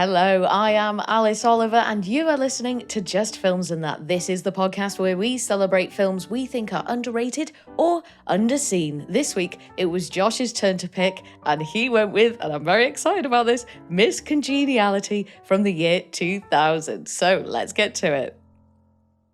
Hello, I am Alice Oliver, and you are listening to Just Films and That. This is the podcast where we celebrate films we think are underrated or underseen. This week, it was Josh's turn to pick, and he went with, and I'm very excited about this, Miss Congeniality from the year 2000. So let's get to it.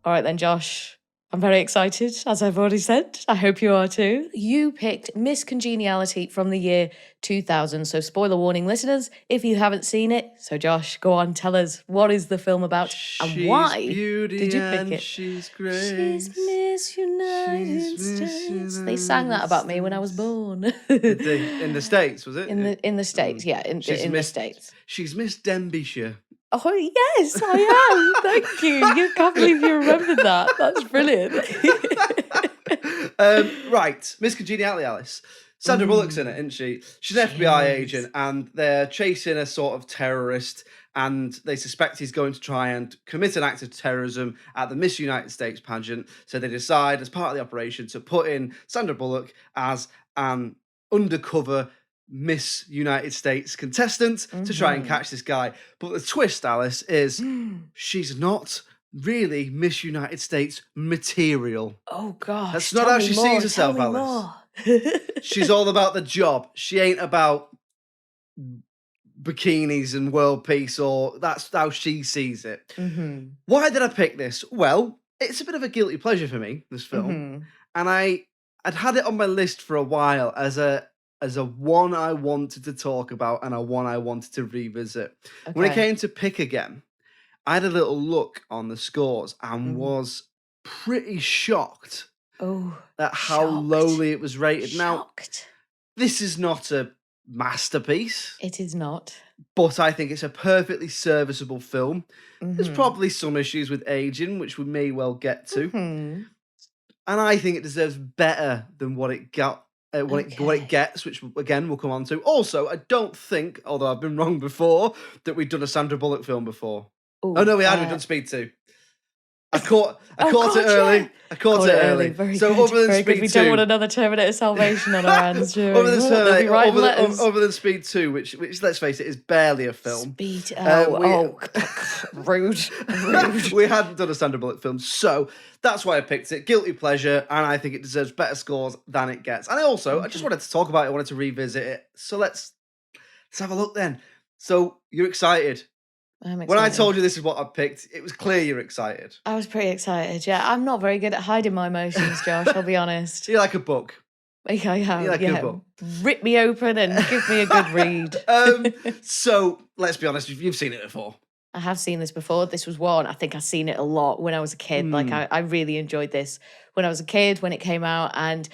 All right then, Josh. I'm very excited, as I've already said. I hope you are too. You picked Miss Congeniality from the year 2000. So spoiler warning, listeners, if you haven't seen it. So Josh, go on, tell us, what is the film about and why did you pick it? She's great. She's Miss United States. They sang that about me when I was born. In the States, was it? In the States, yeah, in the States. She's Miss Denbighshire. Oh, yes, I am. Thank you. You can't believe you remembered that. That's brilliant. Right, Miss Congeniality, Alice. Sandra Bullock's in it, isn't she? She's an FBI agent, and they're chasing a sort of terrorist, and they suspect he's going to try and commit an act of terrorism at the Miss United States pageant. So they decide, as part of the operation, to put in Sandra Bullock as an undercover Miss United States contestant to try and catch this guy. But the twist, Alice, is she's not really Miss United States material. Oh, gosh. That's not how she sees herself, Alice. She's all about the job. She ain't about bikinis and world peace, or that's how she sees it. Why did I pick this? Well, it's a bit of a guilty pleasure for me, this film. And I'd had it on my list for a while as a one I wanted to talk about and a one I wanted to revisit. Okay. When it came to pick again, I had a little look on the scores and was pretty shocked at how lowly it was rated. Now, this is not a masterpiece. It is not. But I think it's a perfectly serviceable film. There's probably some issues with aging, which we may well get to. And I think it deserves better than what it got. What it gets, which again we'll come on to. Also, I don't think, although I've been wrong before, that we've done a Sandra Bullock film before. We've done Speed 2. I caught it early. Yeah. I caught it early. So good. Other than Speed 2, we don't want another Terminator Salvation on our hands, do we? Other than Speed 2, which let's face it, is barely a film. Speed. Rude. We hadn't done a Sandra Bullock film, so that's why I picked it. Guilty pleasure, and I think it deserves better scores than it gets. And I just wanted to talk about it. I wanted to revisit it. So let's have a look then. So you're excited. I'm excited. When I told you this is what I picked, it was clear you're excited. I was pretty excited, yeah. I'm not very good at hiding my emotions, Josh, I'll be honest. You're like a book. Yeah, I am. You're like a book. Rip me open and give me a good read. So, let's be honest, you've seen it before. I have seen this before. This was one, I think I've seen it a lot when I was a kid. Like, I really enjoyed this when I was a kid, when it came out. And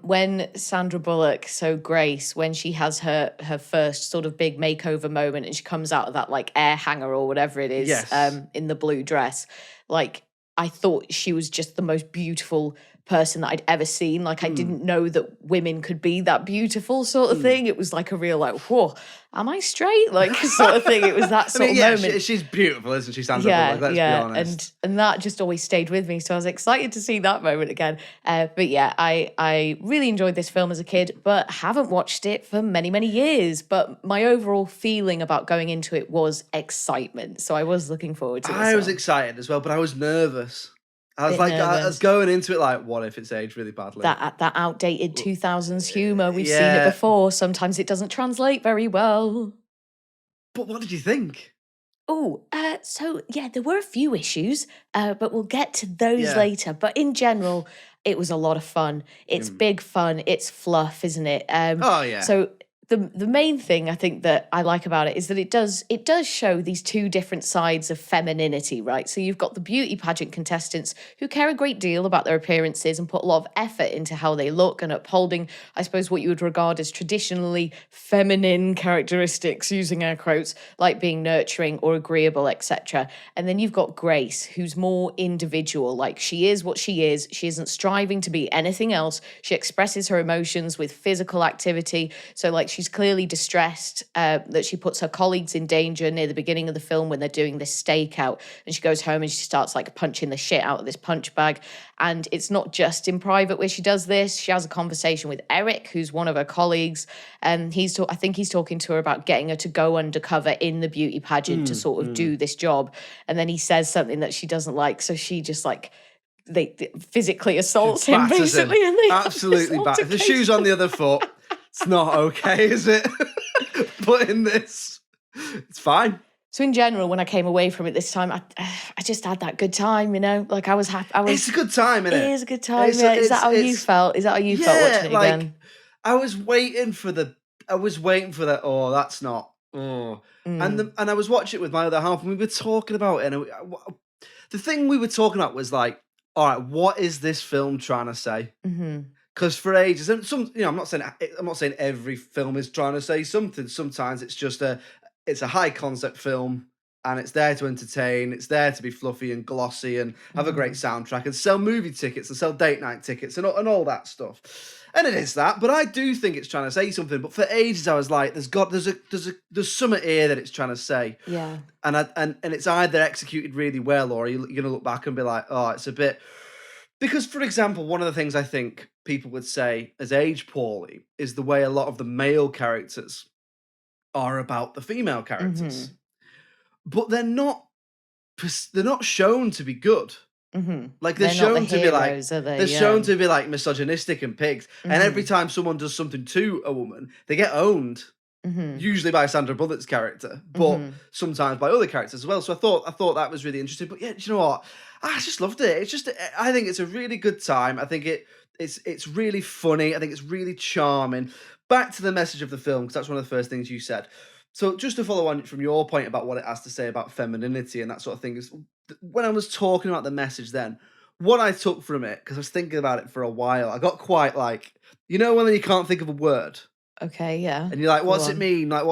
when Sandra Bullock, so Grace, when she has her first sort of big makeover moment and she comes out of that like air hanger or whatever it is, in the blue dress, like I thought she was just the most beautiful person that I'd ever seen. Like I didn't know that women could be that beautiful sort of thing. It was like a real like, whoa, am I straight? Like sort of thing. It was that sort of moment. She's beautiful, isn't she, Sandra Bullock? Let's be honest. And that just always stayed with me. So I was excited to see that moment again. But yeah, I really enjoyed this film as a kid, but haven't watched it for many, many years. But my overall feeling about going into it was excitement. So I was looking forward to this. I was excited as well, but I was nervous. I was going into it like, what if it's aged really badly? That outdated 2000s humour, we've seen it before. Sometimes it doesn't translate very well. But what did you think? So there were a few issues, but we'll get to those later. But in general, it was a lot of fun. It's big fun. It's fluff, isn't it? So the main thing I think that I like about it is that it does show these two different sides of femininity, right? So you've got the beauty pageant contestants who care a great deal about their appearances and put a lot of effort into how they look and upholding, I suppose, what you would regard as traditionally feminine characteristics, using air quotes, like being nurturing or agreeable, etc. And then you've got Grace, who's more individual, like she is what she is. She isn't striving to be anything else. She expresses her emotions with physical activity. So like she's clearly distressed that she puts her colleagues in danger near the beginning of the film when they're doing this stakeout. And she goes home and she starts like punching the shit out of this punch bag. And it's not just in private where she does this. She has a conversation with Eric, who's one of her colleagues. And I think he's talking to her about getting her to go undercover in the beauty pageant to sort of do this job. And then he says something that she doesn't like. So she just like, they physically assaults him basically. And they absolutely bad. The shoe's on the other foot. It's not okay, is it? But in this, it's fine. So in general, when I came away from it this time, I just had that good time, you know? Like I was happy. It's a good time, isn't it? It is a good time, yeah. Is that how you felt? Is that how you felt watching it again? I was waiting for that, oh, that's not, oh. And I was watching it with my other half, and we were talking about it, and the thing we were talking about was like, all right, what is this film trying to say? Because for ages, and I'm not saying every film is trying to say something. Sometimes it's just it's a high concept film, and it's there to entertain. It's there to be fluffy and glossy and have a great soundtrack and sell movie tickets and sell date night tickets and all that stuff. And it is that, but I do think it's trying to say something. But for ages, I was like, there's something here that it's trying to say. Yeah. And it's either executed really well, or you're going to look back and be like, oh, it's a bit. Because, for example, one of the things I think people would say has aged poorly is the way a lot of the male characters are about the female characters, but they're not shown to be good. Like they're shown to be like they're shown to be like misogynistic and pigs. And every time someone does something to a woman, they get owned. Usually by Sandra Bullock's character, but sometimes by other characters as well. So I thought that was really interesting. But yeah, do you know what? I just loved it. I think it's a really good time. I think it's really funny. I think it's really charming. Back to the message of the film, because that's one of the first things you said. So just to follow on from your point about what it has to say about femininity and that sort of thing, is when I was talking about the message then, what I took from it, because I was thinking about it for a while, I got quite like, you know when you can't think of a word? Okay, yeah. And you're like, what's it mean? Like,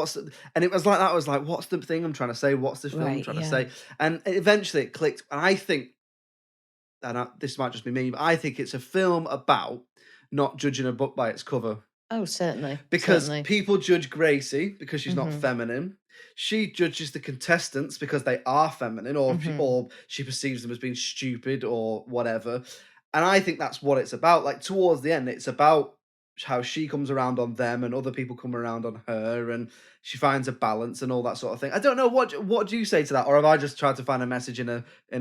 and it was like that. I was like, what's the thing I'm trying to say? What's this film trying to say? And eventually it clicked. And I think, this might just be me, but I think it's a film about not judging a book by its cover. Oh, certainly. Because people judge Gracie because she's not feminine. She judges the contestants because they are feminine, or she perceives them as being stupid or whatever. And I think that's what it's about. Like towards the end, it's about how she comes around on them and other people come around on her, and she finds a balance and all that sort of thing. I don't know, what do you say to that, or have I just tried to find a message in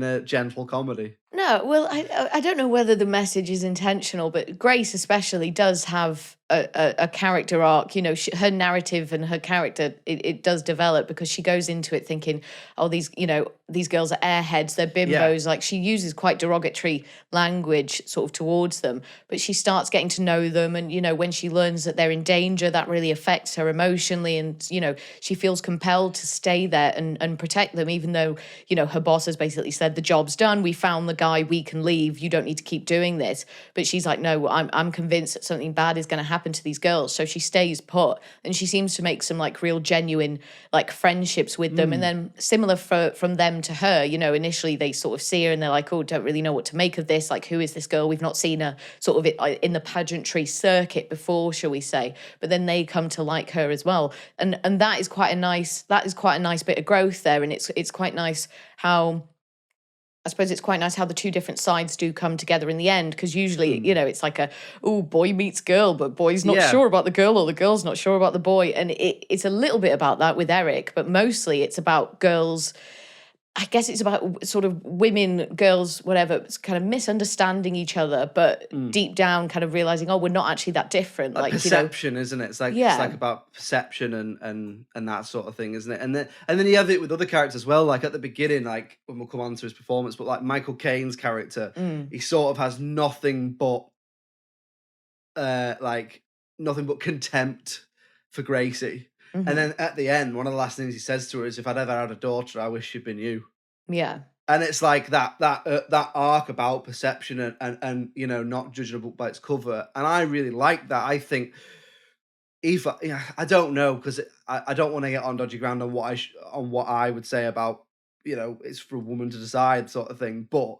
a gentle comedy? No, well, I don't know whether the message is intentional, but Grace especially does have a character arc. You know, her narrative and her character, it does develop, because she goes into it thinking, oh, these girls are airheads, they're bimbos. Like she uses quite derogatory language sort of towards them, but she starts getting to know them. And, you know, when she learns that they're in danger, that really affects her emotionally. And, you know, she feels compelled to stay there and protect them, even though, you know, her boss has basically said, the job's done. We found the guy, we can leave. You don't need to keep doing this. But she's like, no, I'm convinced that something bad is going to happen to these girls. So she stays put, and she seems to make some like real genuine like friendships with them. And then similar from them to her, you know, initially they sort of see her and they're like, oh, don't really know what to make of this. Like, who is this girl? We've not seen her sort of in the pageantry circuit before, shall we say. But then they come to like her as well. And that is quite a nice bit of growth there. And it's quite nice how, I suppose it's quite nice how the two different sides do come together in the end, because usually, you know, it's like boy meets girl, but boy's not sure about the girl, or the girl's not sure about the boy. And it's a little bit about that with Eric, but mostly it's about girls. I guess it's about sort of women, girls, whatever, it's kind of misunderstanding each other, but deep down kind of realizing, oh, we're not actually that different. Like perception, isn't it? It's like it's like about perception and that sort of thing, isn't it? And then you have it with other characters as well. Like at the beginning, like when we'll come on to his performance, but like Michael Caine's character, he sort of has nothing but contempt for Gracie. And then at the end, one of the last things he says to her is, if I'd ever had a daughter, I wish she'd been you. Yeah. And it's like that arc about perception and you know, not judging a book by its cover. And I really like that. I think I don't know, because I don't want to get on dodgy ground on what I would say about, you know, it's for a woman to decide sort of thing. But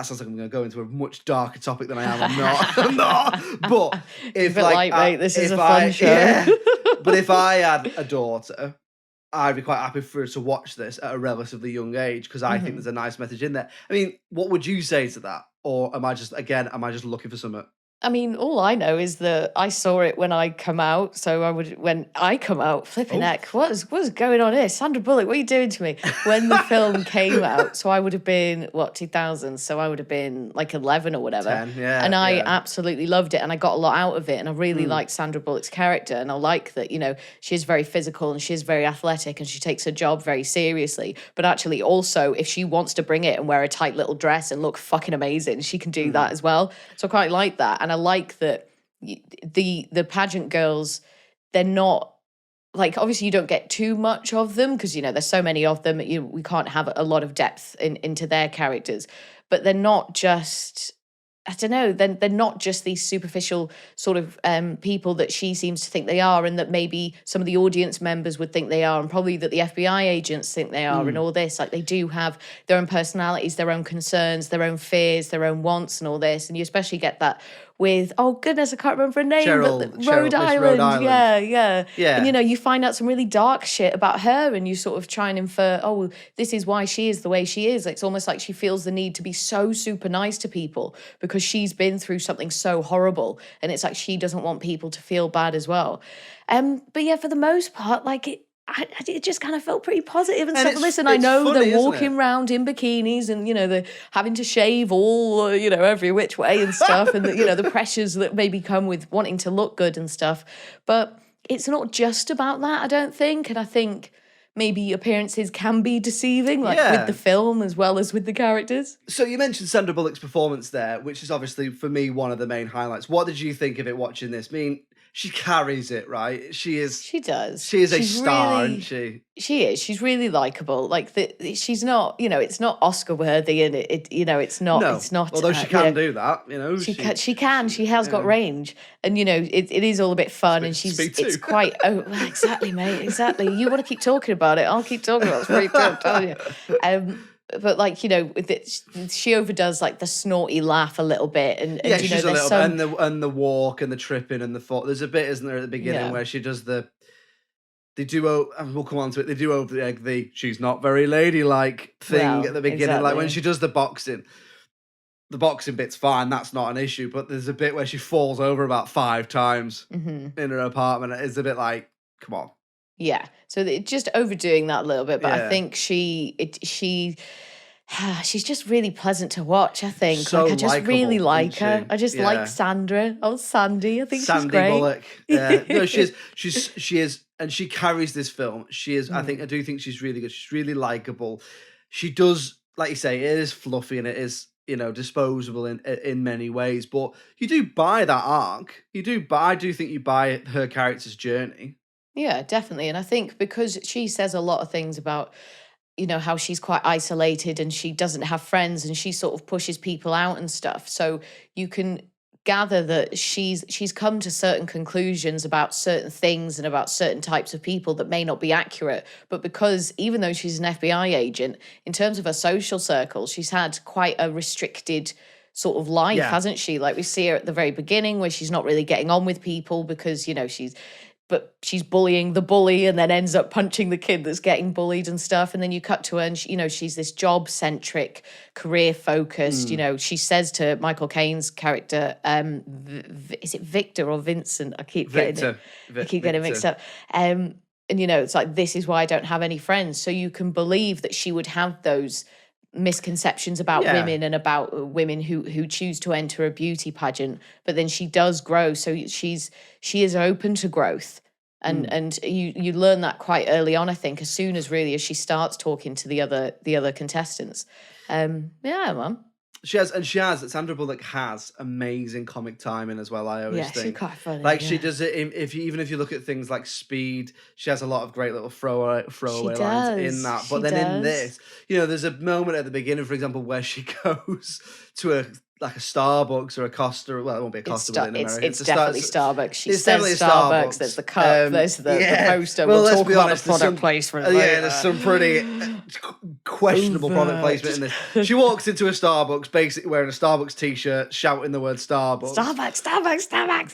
that sounds like I'm going to go into a much darker topic than I am. I'm not. I'm not. But if mate, this is a fun show. Yeah, but if I had a daughter, I'd be quite happy for her to watch this at a relatively young age because I think there's a nice message in there. I mean, what would you say to that? Or am I just looking for something? I mean, all I know is that I saw it when I come out. So when I come out, flipping heck, what's going on here? Sandra Bullock, what are you doing to me? When the film came out, so I would have been, 2000? So I would have been like 11 or whatever. 10, yeah. And I absolutely loved it and I got a lot out of it. And I really liked Sandra Bullock's character. And I like that, she is very physical and she is very athletic and she takes her job very seriously. But actually also, if she wants to bring it and wear a tight little dress and look fucking amazing, she can do that as well. So I quite like that. And I like that the pageant girls, they're not like, obviously you don't get too much of them because there's so many of them, we can't have a lot of depth into their characters, but they're not just, I don't know, they're not just these superficial sort of people that she seems to think they are, and that maybe some of the audience members would think they are, and probably that the FBI agents think they are, and all this. Like, they do have their own personalities, their own concerns, their own fears, their own wants, and all this. And you especially get that with, oh goodness, I can't remember her name, but Rhode Island. Yeah. And you find out some really dark shit about her, and you sort of try and infer, oh, this is why she is the way she is. It's almost like she feels the need to be so super nice to people because she's been through something so horrible, and it's like she doesn't want people to feel bad as well. But yeah, for the most part, like it just kind of felt pretty positive and stuff. Listen, I know funny, they're walking around in bikinis and, they're having to shave all, every which way and stuff. And, the pressures that maybe come with wanting to look good and stuff. But it's not just about that, I don't think. And I think maybe appearances can be deceiving, with the film as well as with the characters. So you mentioned Sandra Bullock's performance there, which is obviously, for me, one of the main highlights. What did you think of it watching this? I mean, she carries it, right? She does. She is a star, isn't she? She is. She's really likable. Like, she's not, it's not Oscar worthy, and it's not. No. It's not. Although she can do that, She can. She has got range, and it is all a bit fun, and it's quite. Oh, exactly, mate. Exactly. You want to keep talking about it? I'll keep talking about it. It's pretty cool, I'm telling you. But she overdoes like the snorty laugh a little bit, and she's a little bit, and the walk and the tripping and the foot. There's a bit, isn't there, at the beginning where she does we'll come on to it. They do over the she's not very ladylike thing at the beginning, like when she does the boxing. The boxing bit's fine, that's not an issue. But there's a bit where she falls over about 5 times in her apartment. It's a bit like, come on. Yeah, so just overdoing that a little bit, but I think she's just really pleasant to watch. I think I just really like her. I just like Sandra. Oh, Sandy, I think she's great. Bullock. No, she is, and she carries this film. She is. I do think she's really good. She's really likable. She does, like you say, it is fluffy and it is, disposable in many ways. But you do buy that arc. I do think you buy her character's journey. Yeah, definitely. And I think because she says a lot of things about, how she's quite isolated and she doesn't have friends and she sort of pushes people out and stuff. So you can gather that she's come to certain conclusions about certain things and about certain types of people that may not be accurate. But because even though she's an FBI agent, in terms of her social circle, she's had quite a restricted sort of life, hasn't she? Like we see her at the very beginning where she's not really getting on with people because, she's bullying the bully and then ends up punching the kid that's getting bullied and stuff. And then you cut to her and, she's this job-centric, career-focused, she says to Michael Caine's character, is it Victor or Vincent? I keep getting mixed up. And, it's like, this is why I don't have any friends. So you can believe that she would have those misconceptions about women and about women who choose to enter a beauty pageant, but then she does grow, so she is open to growth, and you learn that quite early on, I think, as soon as she starts talking to the other contestants. Man. Sandra Bullock has amazing comic timing as well. I always think. She's quite funny. Like she does it even if you look at things like Speed, she has a lot of great little throwaway lines in that. But in this, there's a moment at the beginning, for example, where she goes to a Starbucks or a Costa. Well, it won't be a Costa in America. It's definitely Starbucks. She says Starbucks. There's the cup. There's the poster. Well, we'll talk about the product placement. There's some pretty questionable product placement in this. She walks into a Starbucks, basically wearing a Starbucks t-shirt, shouting the word Starbucks. Starbucks.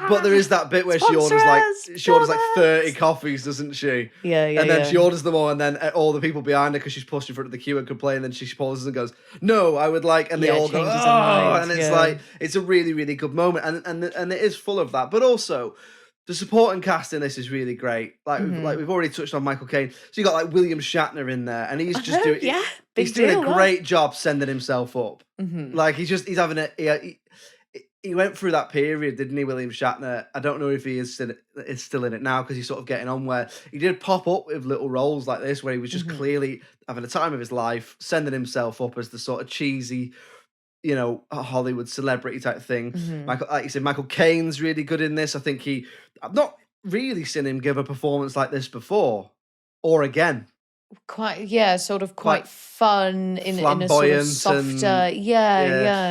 But there is that bit where she orders like 30 coffees, doesn't she? Yeah. And then she orders them all, and then all the people behind her, because she's pushed in front of the queue and complain, and then she pauses and goes, "No, I would like," and they all go, "Oh," and it's like, it's a really, really good moment, and it is full of that, but also the supporting cast in this is really great. Like we've already touched on Michael Caine. So you got like William Shatner in there, and he's just doing a great job sending himself up. Mm-hmm. Like he's having he went through that period, didn't he, William Shatner? I don't know if he is still in it now, because he's sort of getting on, where he did pop up with little roles like this, where he was just clearly having a time of his life, sending himself up as the sort of cheesy, a Hollywood celebrity type thing. Mm-hmm. Like you said, Michael Caine's really good in this. I think I've not really seen him give a performance like this before, or again. Quite fun in a sort of softer,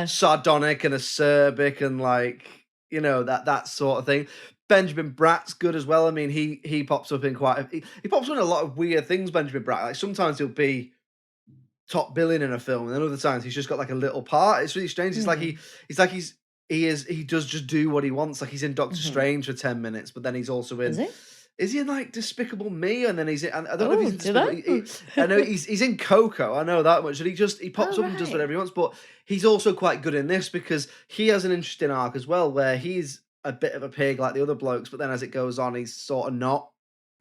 sardonic and acerbic, and like, that sort of thing. Benjamin Bratt's good as well. I mean, he pops up in he pops up in a lot of weird things, Benjamin Bratt. Like sometimes he'll be top billing in a film, and then other times he's just got like a little part. It's really strange. It's like he does just do what he wants. Like he's in Doctor Strange for 10 minutes, but then he's also in. Is he in like Despicable Me? And then he's in, I don't know if he's in I know he's in Coco. I know that much. And he pops up and does whatever he wants. But he's also quite good in this, because he has an interesting arc as well, where he's a bit of a pig like the other blokes, but then as it goes on, he's sort of not.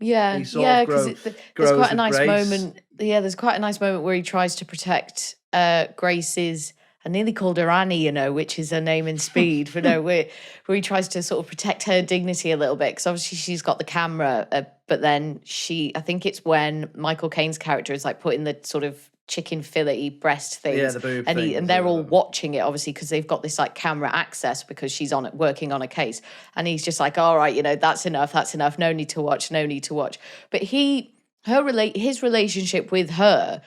Yeah, because there's quite a nice moment. Yeah, there's quite a nice moment where he tries to protect Grace's. I nearly called her Annie, which is her name in Speed, but no, where he tries to sort of protect her dignity a little bit, because obviously she's got the camera, but then I think it's when Michael Caine's character is like putting the sort of chicken fillet breast things, the boob and they're all watching it, obviously, because they've got this like camera access, because she's working on a case, and he's just like, all right, that's enough, no need to watch. But his relationship with her,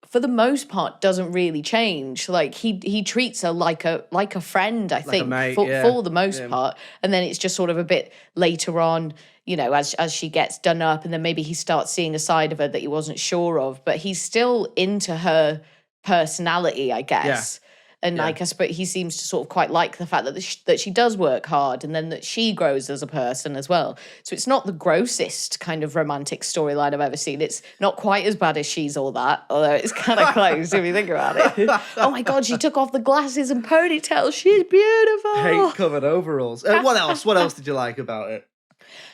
for the most part, doesn't really change. Like he treats her like a friend, I think, for the most part. And then it's just sort of a bit later on, as she gets done up, and then maybe he starts seeing a side of her that he wasn't sure of. But he's still into her personality, I guess. And I guess, but he seems to sort of quite like the fact that she does work hard, and then that she grows as a person as well. So it's not the grossest kind of romantic storyline I've ever seen. It's not quite as bad as She's All That, although it's kind of close if you think about it. Oh my God, she took off the glasses and ponytail. She's beautiful. Paint-covered overalls. What else? What else did you like about it?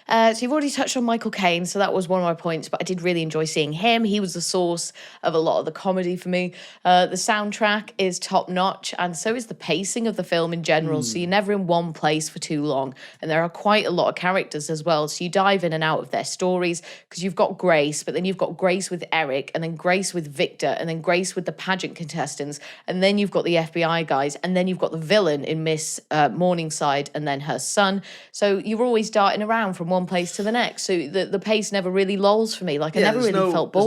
So you've already touched on Michael Caine, so that was one of my points, but I did really enjoy seeing him. He was the source of a lot of the comedy for me. The soundtrack is top-notch, and so is the pacing of the film in general, so you're never in one place for too long, and there are quite a lot of characters as well, so you dive in and out of their stories, because you've got Grace, but then you've got Grace with Eric, and then Grace with Victor, and then Grace with the pageant contestants, and then you've got the FBI guys, and then you've got the villain in Miss Morningside, and then her son, so you're always darting around from one place to the next, so the pace never really lolls for me. Like I never really felt bored.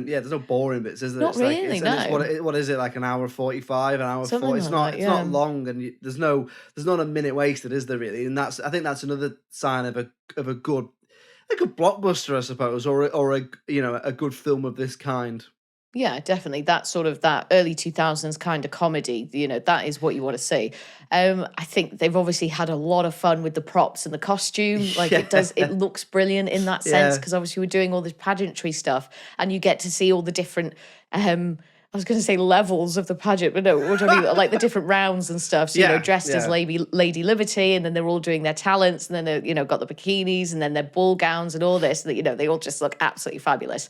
There's no boring bits, is there? Not really, no. What is it, like an hour 45, an hour 40? It's not long, and there's not a minute wasted, is there really? And I think that's another sign of a good blockbuster, I suppose, or a good film of this kind. Yeah, definitely. That sort of that early 2000s kind of comedy, that is what you want to see. I think they've obviously had a lot of fun with the props and the costume. Like it looks brilliant in that sense, because obviously we're doing all this pageantry stuff, and you get to see all the different, I was going to say levels of the pageant, but no, what do I mean? Like the different rounds and stuff. So, dressed as Lady Liberty, and then they're all doing their talents, and then they're, got the bikinis, and then their ball gowns and all this, that, they all just look absolutely fabulous.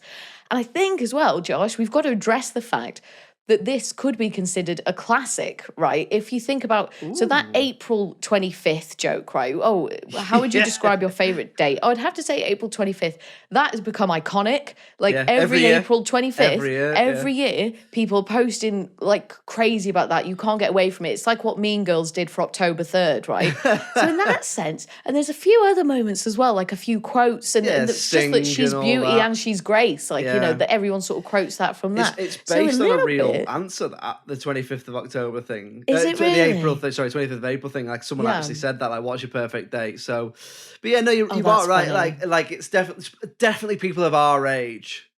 And I think as well, Josh, we've got to address the fact that this could be considered a classic, right? If you think about, so that April 25th joke, right? Oh, how would you describe your favourite date? I'd have to say April 25th. That has become iconic. Like every April 25th, every year, people posting like crazy about that. You can't get away from it. It's like what Mean Girls did for October 3rd, right? So in that sense, and there's a few other moments as well, like a few quotes, and just that she's beauty and she's grace, like, that everyone sort of quotes that from that. It's based on a real answer, that the 25th of October thing. Is it really? The 25th of April thing. Like someone actually said that. Like, what's your perfect date? So, but yeah, no, you are right. Funny. Like it's definitely people of our age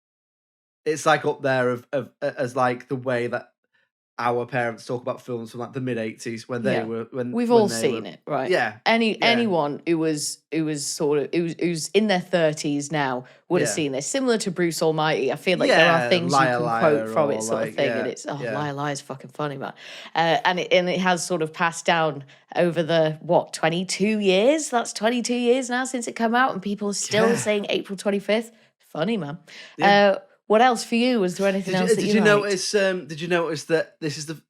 it's like up there as like the way that our parents talk about films from like the mid 80s when they were we've all seen it, right? Yeah. Anyone who's in their 30s now would have seen this. Similar to Bruce Almighty, I feel like there are things you can quote from it, sort of thing, and it's Liar Liar is fucking funny, man. And it has sort of passed down over the 22 years. That's 22 years now since it came out, and people are still saying April 25th. Funny, man. Yeah. What else for you? Was there anything else that you liked? Did you notice that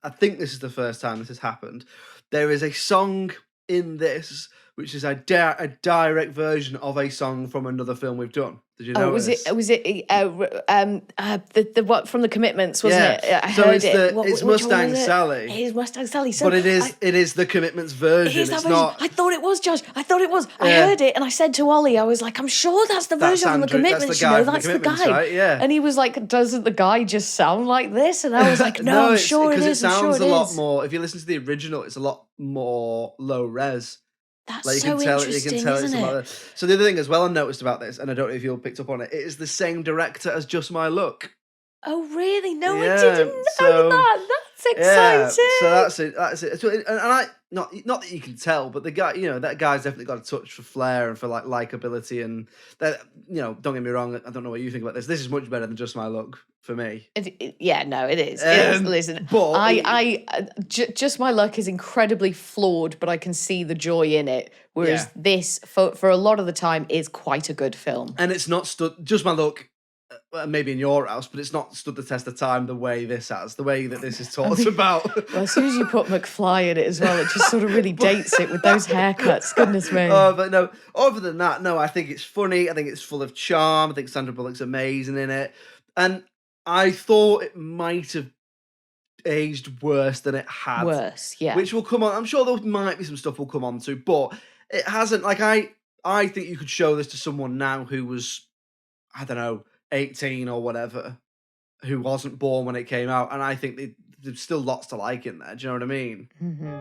I think this is the first time this has happened. There is a song in this which is a direct version of a song from another film we've done. Did you notice? Was it the what from The Commitments, wasn't it? I heard it. It's Mustang Sally. It is Mustang Sally. So but it is The Commitments version. It is that version. Not. I thought it was, Josh. I thought it was. I heard it and I said to Ollie, I was like, I'm sure that's the version from The Commitments. That's the guy. Right? Yeah. And he was like, doesn't the guy just sound like this? And I was like, no, I'm sure it is. Because it sounds a lot more. If you listen to the original, it's a lot more low res. That's like so interesting, isn't it? So the other thing as well I noticed about this, and I don't know if you all picked up on it, it is the same director as Just My Luck. Oh, really? No, I didn't know that. That's exciting. Yeah, so that's it. So, and I not that you can tell, but the guy, that guy's definitely got a touch for flair and for like likability, and that, don't get me wrong, I don't know what you think about this. This is much better than Just My Luck for me. It is. It is. Listen, but Just My Luck is incredibly flawed, but I can see the joy in it. Whereas this, for a lot of the time, is quite a good film. And it's not Just My Luck. Maybe in your house, but it's not stood the test of time the way this has, the way that this is talked about. Well, as soon as you put McFly in it as well, it just sort of really dates it with those haircuts. Goodness me. Oh, but no, other than that, no, I think it's funny. I think it's full of charm. I think Sandra Bullock's amazing in it. And I thought it might have aged worse than it had. Worse, yeah. Which will come on. I'm sure there might be some stuff we'll come on to, but it hasn't. Like, I think you could show this to someone now who was, I don't know, 18 or whatever, who wasn't born when it came out, and I think there's still lots to like in there. Do you know what I mean? Mm-hmm.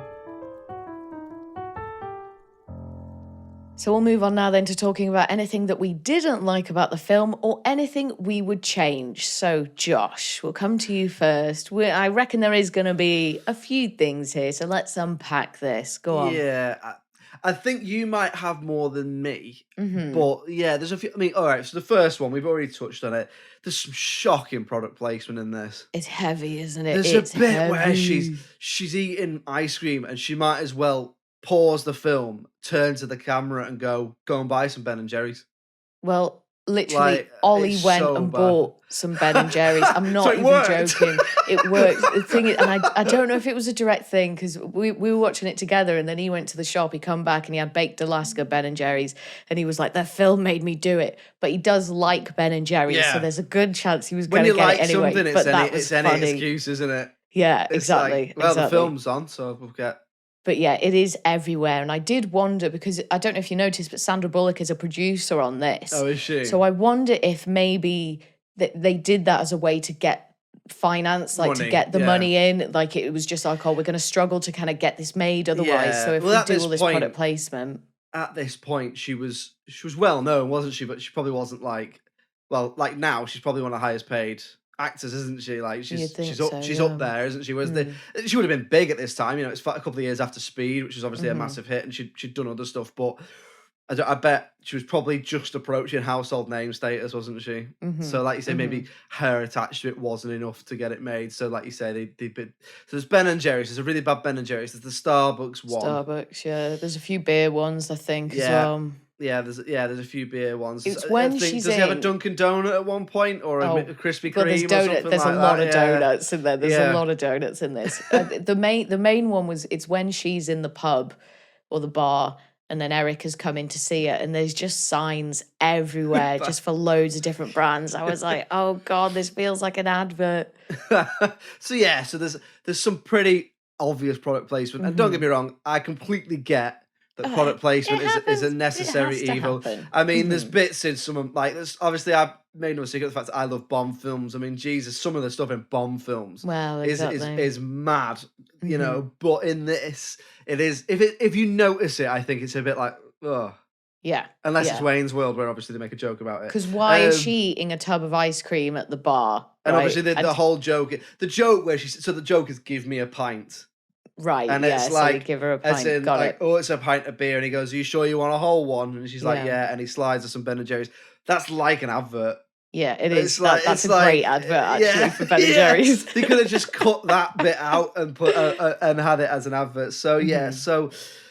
So we'll move on now then to talking about anything that we didn't like about the film or anything we would change. So Josh, we'll come to you first. I reckon there is going to be a few things here, so let's unpack this. Go on. Yeah, I think you might have more than me, but yeah, there's a few. I mean, all right, so the first one, we've already touched on it. There's some shocking product placement in this. It's heavy, isn't it? There's a bit where she's eating ice cream and she might as well pause the film, turn to the camera and go and buy some Ben & Jerry's. Well, literally, Ollie went and bought some Ben & Jerry's. I'm not even joking. It worked. The thing is, and I don't know if it was a direct thing, because we were watching it together, and then he went to the shop, he come back, and he had baked Alaska Ben & Jerry's, and he was like, "The film made me do it." But he does like Ben & Jerry's, so there's a good chance he was going to get it anyway. But that was funny. Any excuse, isn't it? Yeah, exactly. Like, the film's on, so we'll get. But yeah, it is everywhere. And I did wonder, because I don't know if you noticed, but Sandra Bullock is a producer on this. Oh, is she? So I wonder if maybe they did that as a way to get finance, like to get the money in. Like it was just like, we're going to struggle to kind of get this made otherwise. Yeah. So if we do all this product placement. At this point, she was well known, wasn't she? But she probably wasn't like now, she's probably one of the highest paid actors, isn't she? Like she's up there, isn't she? She would have been big at this time. It's a couple of years after Speed, which is obviously a massive hit, and she'd done other stuff. But I bet she was probably just approaching household name status, wasn't she? So, like you say, maybe her attached to it wasn't enough to get it made. So, like you say, they so there's Ben & Jerry's. There's a really bad Ben & Jerry's. There's the Starbucks one. Starbucks, yeah. There's a few beer ones, I think, as well. Yeah, there's a few beer ones. It's when does he have a Dunkin' Donut at one point, or a Krispy Kreme? There's donut. There's a lot of donuts in there. There's a lot of donuts in this. The main one was, it's when she's in the pub or the bar, and then Eric has come in to see her, and there's just signs everywhere, just for loads of different brands. I was like, oh God, this feels like an advert. So there's some pretty obvious product placement, and don't get me wrong, I completely get that product placement is a necessary evil. I mean, there's bits in some of, like, there's obviously, I've made no secret of the fact that I love Bond films. I mean, Jesus, some of the stuff in Bond films is mad, you know. But in this, it is, if you notice it, I think it's a bit like, oh. Yeah. Unless it's Wayne's World, where obviously they make a joke about it. Because why is she eating a tub of ice cream at the bar? And obviously the whole joke, the joke is give me a pint. Right, and it's so like, they give her a pint. as in, Got like, it. oh, it's a pint of beer, and he goes, "Are you sure you want a whole one?" And she's like, "Yeah," and he slides her some Ben and Jerry's. That's like an advert. Yeah, it is. That's a great advert, actually, for Ben and Jerry's. They could have just cut that bit out and put and had it as an advert. So so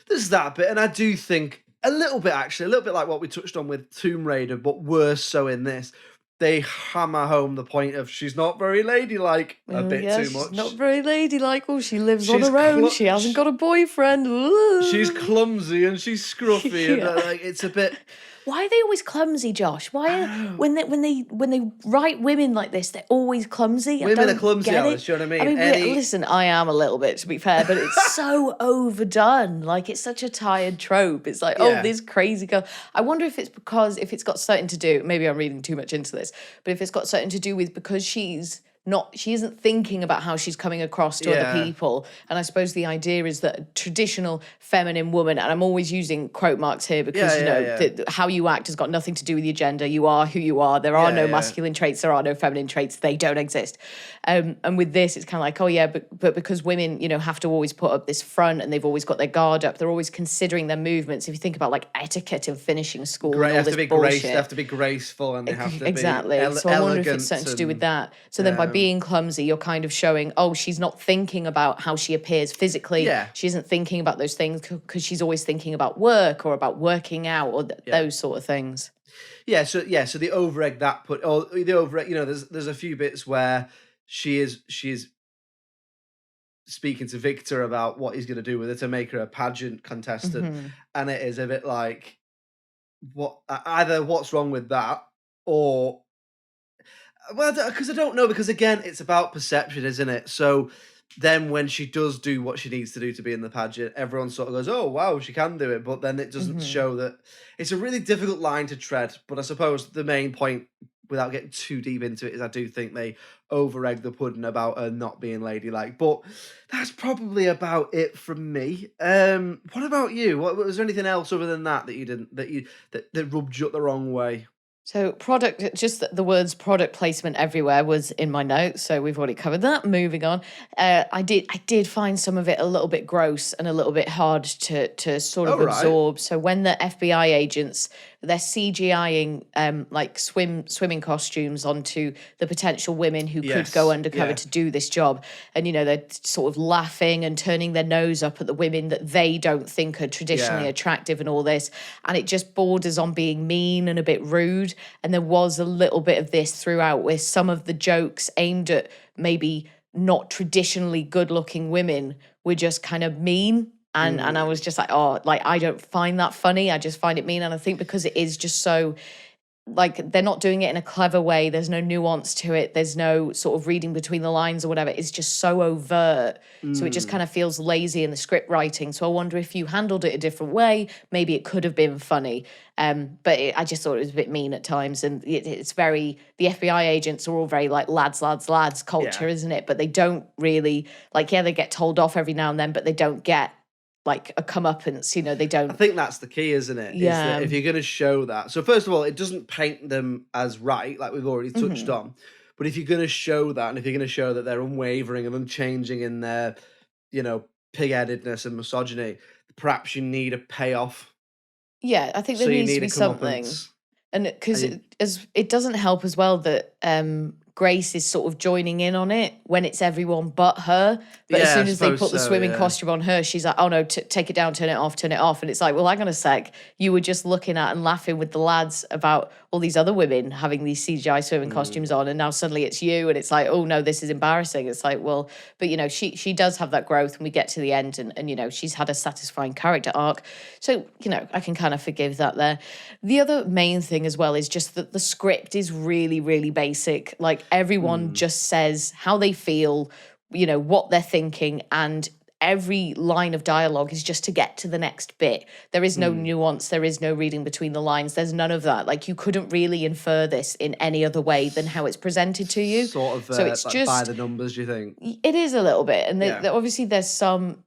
there's that bit, and I do think a little bit like what we touched on with Tomb Raider, but worse so in this. They hammer home the point of she's not very ladylike a bit too much. She's not very ladylike. Oh, she lives on her own. She hasn't got a boyfriend. Ooh. She's clumsy and she's scruffy. And like, it's a bit. Why are they always clumsy, Josh? Why when they write women like this, they're always clumsy? Women are clumsy, Alice, do you know what I mean? Listen, I am a little bit, to be fair, but it's so overdone. Like, it's such a tired trope. It's like, oh, this crazy girl. I wonder if it's because, if it's got something to do, maybe I'm reading too much into this, but if it's got something to do with because she isn't thinking about how she's coming across to other people. And I suppose the idea is that a traditional feminine woman, and I'm always using quote marks here because, how you act has got nothing to do with your gender. You are who you are. There are no masculine traits. There are no feminine traits. They don't exist. And with this, it's kind of like, but because women, have to always put up this front and they've always got their guard up, they're always considering their movements. If you think about like etiquette of finishing school and all this bullshit. They have to be graceful and they have to be so I wonder if it's something to do with that. So then by being clumsy, you're kind of showing, she's not thinking about how she appears physically. She isn't thinking about those things because she's always thinking about work or about working out or those sort of things. So the over-egg that there's a few bits where she is speaking to Victor about what he's going to do with her to make her a pageant contestant, and it is a bit like, either what's wrong with that, or because I don't know, because again, it's about perception, isn't it? So then when she does do what she needs to do to be in the pageant, everyone sort of goes, oh, wow, she can do it. But then it doesn't show that. It's a really difficult line to tread. But I suppose the main point, without getting too deep into it, is I do think they over-egg the pudding about her not being ladylike. But that's probably about it from me. What about you? Was there anything else other than that that rubbed you up the wrong way? So just the words product placement everywhere was in my notes. So we've already covered that. Moving on. I did find some of it a little bit gross and a little bit hard to sort of absorb. So when the FBI agents, they're CGIing like swimming costumes onto the potential women who could go undercover to do this job. And, they're sort of laughing and turning their nose up at the women that they don't think are traditionally attractive and all this. And it just borders on being mean and a bit rude. And there was a little bit of this throughout with some of the jokes aimed at maybe not traditionally good-looking women were just kind of mean. And I was just like, I don't find that funny. I just find it mean. And I think because it is just so, like, they're not doing it in a clever way. There's no nuance to it. There's no sort of reading between the lines or whatever. It's just so overt. So it just kind of feels lazy in the script writing. So I wonder if you handled it a different way, maybe it could have been funny. But I just thought it was a bit mean at times. And it's very, the FBI agents are all very like lads culture, isn't it? But they don't really, they get told off every now and then, but they don't get like a comeuppance, they don't. I think that's the key, isn't it? Yeah. Is that if you're going to show that. So first of all, it doesn't paint them as right, like we've already touched on. But if you're going to show that, and if you're going to show that they're unwavering and unchanging in their, pig-headedness and misogyny, perhaps you need a payoff. Yeah, I think there needs to be something. And because it doesn't help as well that Grace is sort of joining in on it when it's everyone but her. But as soon as they put the swimming costume on her, she's like, oh no, take it down, turn it off. And it's like, well, hang on a sec. You were just looking at and laughing with the lads about all these other women having these CGI swimming costumes on. And now suddenly it's you. And it's like, oh no, this is embarrassing. It's like, well, but she does have that growth when we get to the end and she's had a satisfying character arc. So, I can kind of forgive that there. The other main thing as well is just that the script is really, really basic. Like everyone just says how they feel, what they're thinking, and every line of dialogue is just to get to the next bit. There is no nuance. There is no reading between the lines. There's none of that. Like you couldn't really infer this in any other way than how it's presented to you. Sort of so it's like just by the numbers, do you think? It is a little bit. And obviously there's some...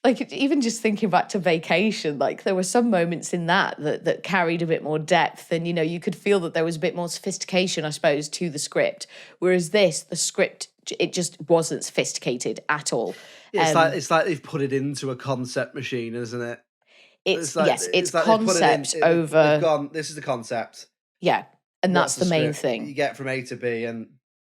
Like, even just thinking back to Vacation, like there were some moments in that carried a bit more depth, and you could feel that there was a bit more sophistication, I suppose, to the script. Whereas the script, it just wasn't sophisticated at all. Yeah, it's like they've put it into a concept machine, isn't it? It's like concept over. They've gone, this is the concept. Yeah, and that's the main thing. You get from A to B, and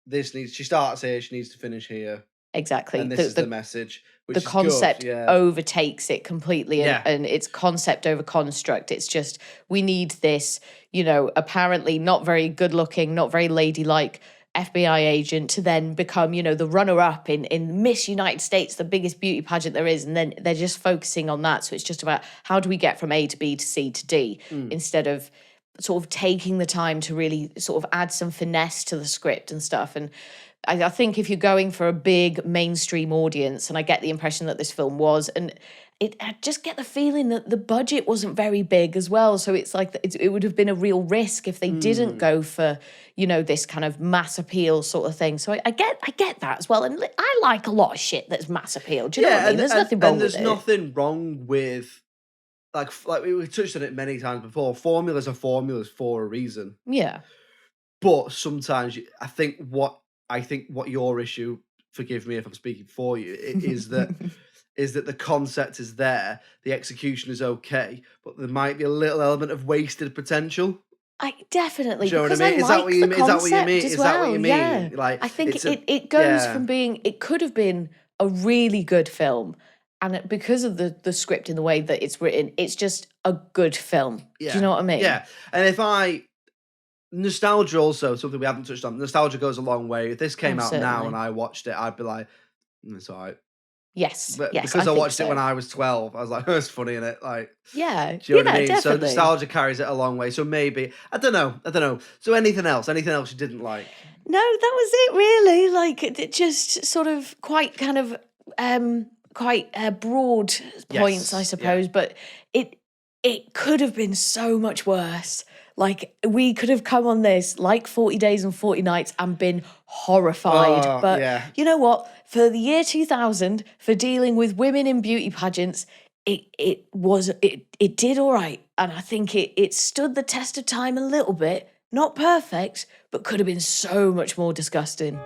she starts here, she needs to finish here. Exactly. And this is the message. The concept overtakes it completely, and it's concept over construct. It's just, we need this, apparently not very good looking, not very ladylike FBI agent to then become, the runner-up in Miss United States, the biggest beauty pageant there is, and then they're just focusing on that. So it's just about how do we get from A to B to C to D, instead of sort of taking the time to really sort of add some finesse to the script and stuff. And I think if you're going for a big mainstream audience, and I get the impression that this film was, and I just get the feeling that the budget wasn't very big as well. So it's like it would have been a real risk if they didn't go for, this kind of mass appeal sort of thing. So I get that as well. And I like a lot of shit that's mass appeal. Do you know what I mean? There's nothing wrong with it. And there's nothing wrong with, like we touched on it many times before, formulas are formulas for a reason. Yeah. But sometimes I think what your issue, forgive me if I'm speaking for you, is that the concept is there, the execution is okay, but there might be a little element of wasted potential. Definitely. Do you know what I mean? Is that what you mean? Is that what you mean? Yeah. Like, I think it goes from being, it could have been a really good film, and because of the script and the way that it's written, it's just a good film. Yeah. Do you know what I mean? Yeah. And nostalgia also, something we haven't touched on. Nostalgia goes a long way. If this came out now and I watched it, I'd be like, it's all right. Yes. But because I watched it when I was 12, I was like, oh, it's funny, innit? Like, yeah. Do you know what I mean? Definitely. So nostalgia carries it a long way. So maybe, I don't know. So anything else you didn't like? No, that was it really. Like, it just sort of quite kind of, quite broad points, I suppose. Yeah. But it could have been so much worse. Like, we could have come on this like 40 Days and 40 Nights and been horrified. But you know what? For the year 2000, for dealing with women in beauty pageants, it did all right. And I think it stood the test of time a little bit. Not perfect, but could have been so much more disgusting.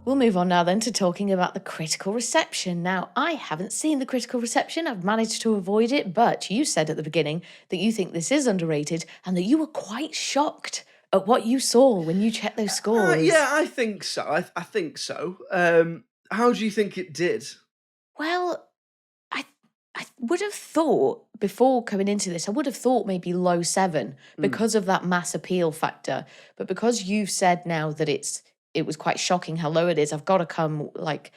We'll move on now then to talking about the critical reception. Now, I haven't seen the critical reception. I've managed to avoid it, but you said at the beginning that you think this is underrated and that you were quite shocked at what you saw when you checked those scores. Yeah, I think so. I think so. How do you think it did? Well, I would have thought, before coming into this, I would have thought maybe low 7 because of that mass appeal factor. But because you've said now that it was quite shocking how low it is, I've got to come, like,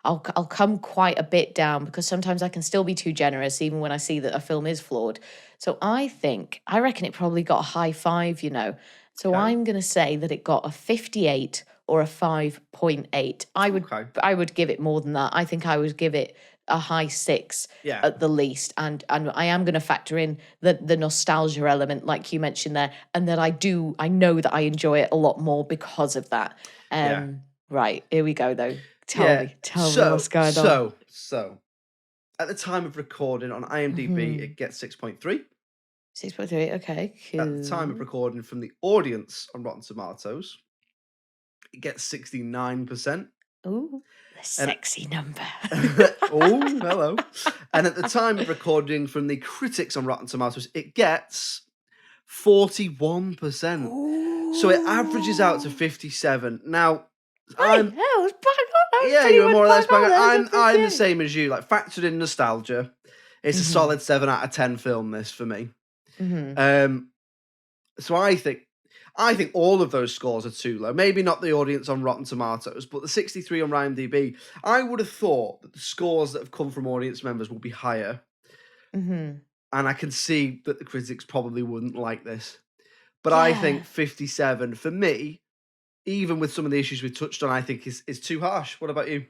I'll come quite a bit down, because sometimes I can still be too generous even when I see that a film is flawed. So I reckon it probably got a high 5, So I'm going to say that it got a 58 or a 5.8. I would give it more than that. I think I would give it a high 6 at the least. And I am going to factor in the nostalgia element, like you mentioned there, and that I know that I enjoy it a lot more because of that. Right, here we go though. Tell me what's going on. So at the time of recording on IMDb, it gets 6.3. 6.3, okay, cool. At the time of recording from the audience on Rotten Tomatoes, it gets 69%. Ooh, the sexy number. Oh, hello. And at the time of recording from the critics on Rotten Tomatoes, it gets 41%. Ooh. So it averages out to 57. Now, that was bang on. Yeah, you were more or less bang on. I'm the same as you. Like, factored in nostalgia, it's a solid 7 out of 10 film, this, for me. So I think all of those scores are too low. Maybe not the audience on Rotten Tomatoes, but the 63 on IMDb, I would have thought that the scores that have come from audience members will be higher. And I can see that the critics probably wouldn't like this. But I think 57, for me, even with some of the issues we touched on, I think is too harsh. What about you?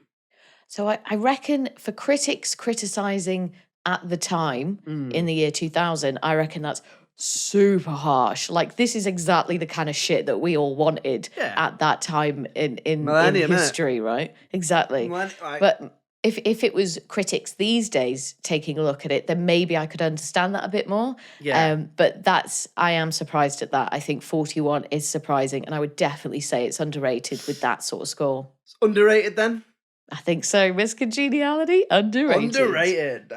So I reckon for critics criticising at the time in the year 2000, I reckon that's super harsh. Like, this is exactly the kind of shit that we all wanted at that time in history, right? Exactly. Right. But if it was critics these days taking a look at it, then maybe I could understand that a bit more. Yeah. But I am surprised at that. I think 41 is surprising, and I would definitely say it's underrated with that sort of score. It's underrated then? I think so. Miss Congeniality, underrated. Underrated.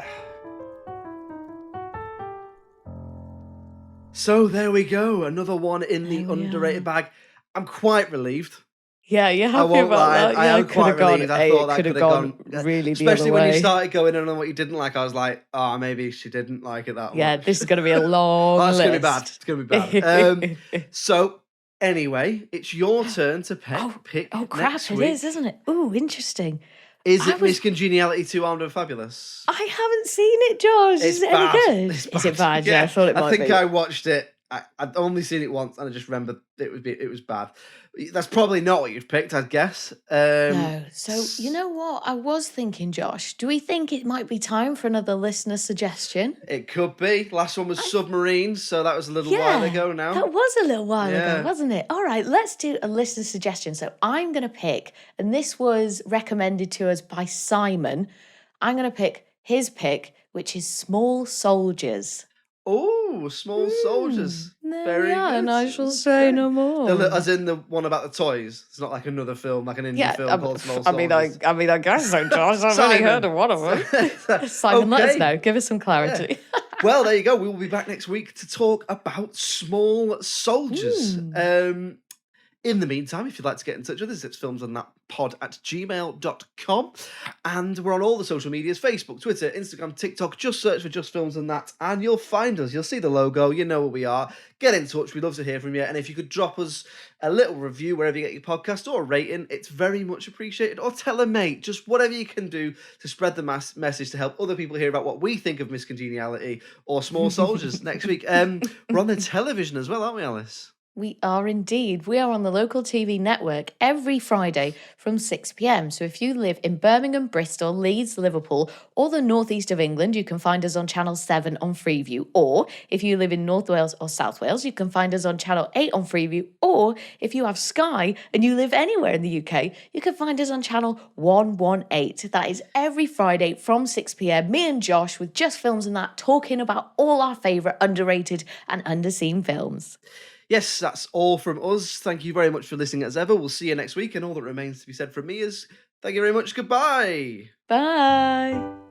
So there we go. Another one in the underrated bag. I'm quite relieved. Yeah, you're happy about that. I am quite relieved. I thought that could have gone really especially the other when way. You started going in on what you didn't like. I was like, oh, maybe she didn't like it that much. Yeah, this is going to be a long list. It's going to be bad. It's going to be bad. So anyway, it's your turn to pick. Oh crap! Next week. It is, isn't it? Ooh, interesting. Is it Miss Congeniality 2 Armed and Fabulous? I haven't seen it, Josh. Is it any good? Is it bad? Yeah, I thought it might be. I think I watched it. I'd only seen it once, and I just remember it was bad. That's probably not what you've picked, I'd guess. No. So, you know what? I was thinking, Josh, do we think it might be time for another listener suggestion? It could be. Last one was Submarines, so that was a little while ago now. That was a little while ago, wasn't it? All right, let's do a listener suggestion. So I'm going to pick, and this was recommended to us by Simon, I'm going to pick his pick, which is Small Soldiers. Oh, Small Soldiers. Very good. And I shall say no more. As in the one about the toys. It's not like another film, like an indie film called Small Soldiers. I guess so, Josh. I've only heard of one of them. Simon, let us know. Give us some clarity. Yeah. Well, there you go. We will be back next week to talk about Small Soldiers. In the meantime, if you'd like to get in touch with us, it's filmsandthatpod@gmail.com. And we're on all the social medias, Facebook, Twitter, Instagram, TikTok. Just search for Just Films and That, and you'll find us. You'll see the logo. You know what we are. Get in touch. We'd love to hear from you. And if you could drop us a little review wherever you get your podcast or a rating, it's very much appreciated. Or tell a mate. Just whatever you can do to spread the message to help other people hear about what we think of Miss Congeniality or Small Soldiers next week. We're on the television as well, aren't we, Alice? We are indeed. We are on the local TV network every Friday from 6 p.m. So if you live in Birmingham, Bristol, Leeds, Liverpool, or the northeast of England, you can find us on Channel 7 on Freeview. Or if you live in North Wales or South Wales, you can find us on Channel 8 on Freeview. Or if you have Sky and you live anywhere in the UK, you can find us on Channel 118. That is every Friday from 6 p.m. Me and Josh with Just Films and That talking about all our favourite underrated and underseen films. Yes, that's all from us. Thank you very much for listening as ever. We'll see you next week. And all that remains to be said from me is thank you very much. Goodbye. Bye.